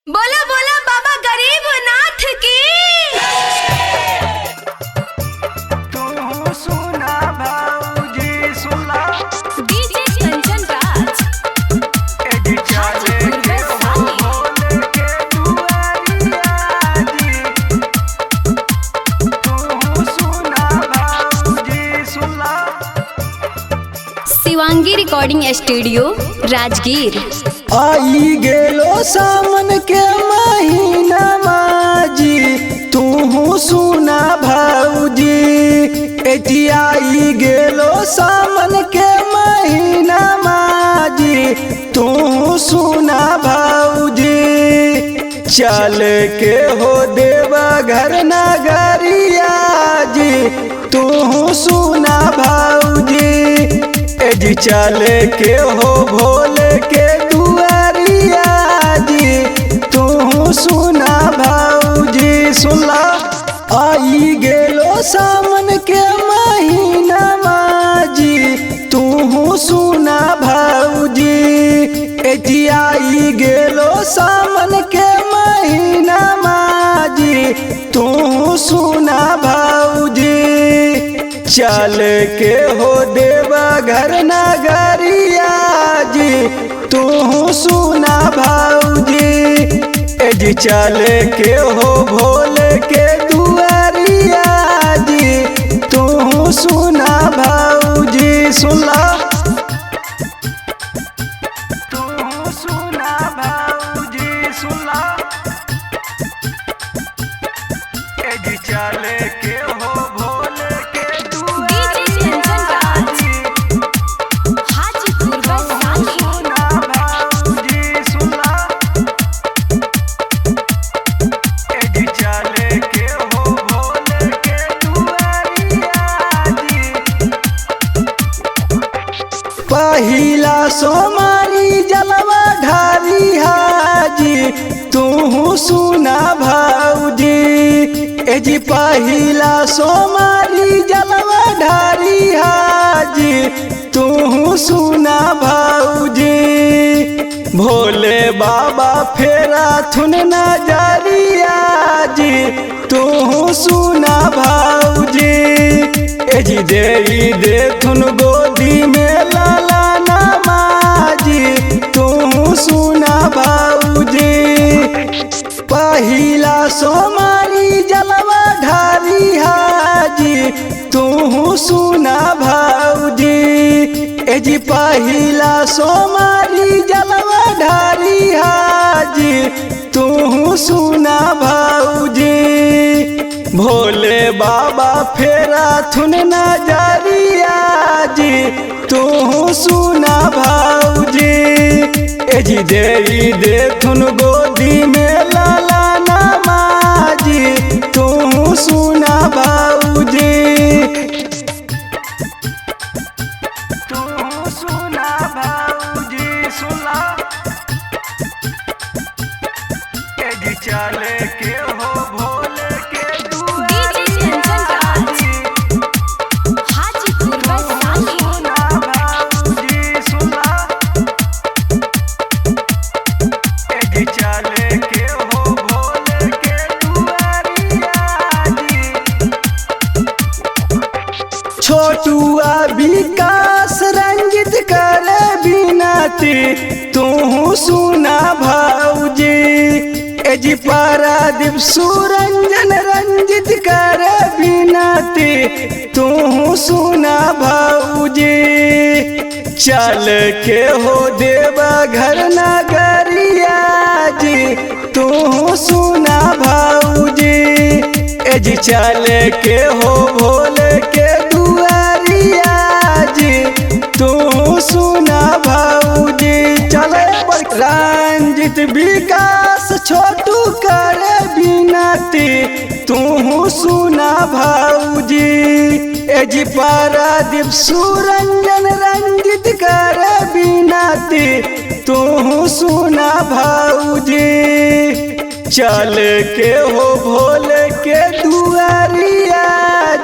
बोला बोला बाबा गरीब नाथ की। तू सुना भाऊजी सुना डीजे कंचन राज एडी चाले के हो बोले के दुआरिया जी। तू सुना भाऊजी सुना। Shivangi recording studio Rajgir. आई गेलो सामन के महीना माजी तू सुना भाऊजी। एटी आई गेलो सामन के महीना माजी तू सुना भाऊजी। चल के हो देवा घर नगरिया जी तू सुना भाऊजी। एजी चल के हो भोले के दुआरिया जी तू सुना भाऊजी सुनला। आई गेलो सामन के महीना माजी तू सुना भाऊजी। एजी आई गेलो सामन के महीना माजी तू सुना भाऊजी। चल के हो देवा घर नगरिया जी तू सुना भाऊजी। एजी चल के हो भोले के दुआरिया जी तू सुना भाऊजी सुनला। तू सुना भाऊजी सुनला। एजी चल के हो भोले के दुआरिया जी हाजीपुर वैशाली। सुना भाऊजी सुनला। एजी चल के हो भोले के दुआरिया जी। पहिला सोमारी जलवा ढारी हाजी तू सुना भाऊजी। एजी पहिला सोमारी जलवा ढारी हाजी तू सुना भाऊजी। भोले बाबा फेरा थुन नजरिया जी तू सुना भाऊजी। एजी दे थुन गोदी में लाला नमाजी तू सुना भाऊजी। पहिला सोमारी जलवा ढारी हाजी तू सुना भाऊजी। एजी पहिला सोमारी जलवा ढारी हाजी तू सुना भाऊजी। भोले बाबा फेरा थुन नजरिया जी तू सुना भाऊजी। एजी दे थुन गोदी में लाला नमाजी तू सुना भाऊजी। तू सुना भाऊजी सुनला। एजी चल के हो भोले के दुआरिया जी हाजीपुर वैशाली। सुना भाऊजी सुनला। एजी चल के हो भोले के दुआरिया जी। छोटुआ विकास रंजित करे बिनती तू सुना भाऊजी। एजी पारादीप सुरंजन रंजित करे बिनती तू सुना भाऊजी। चल के हो देवा घर नगरिया जी तू सुना भाऊजी। एजी चल के हो भोले के दुआरिया जी तू सुना भाऊजी। चले रंजित विकास छोटू करे बिनती तू सुना भाऊजी। एजी पारादीप सुरंजन रंजित करे बिनती तू सुना भाऊजी। चल के हो भोले के दुआरिया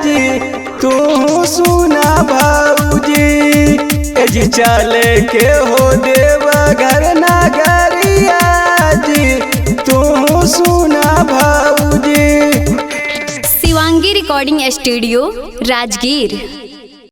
जी तू सुना भाऊजी। एजी चल के हो देवा घर नगरिया जी तू शिवांगी रिकॉर्डिंग स्टूडियो राजगीर।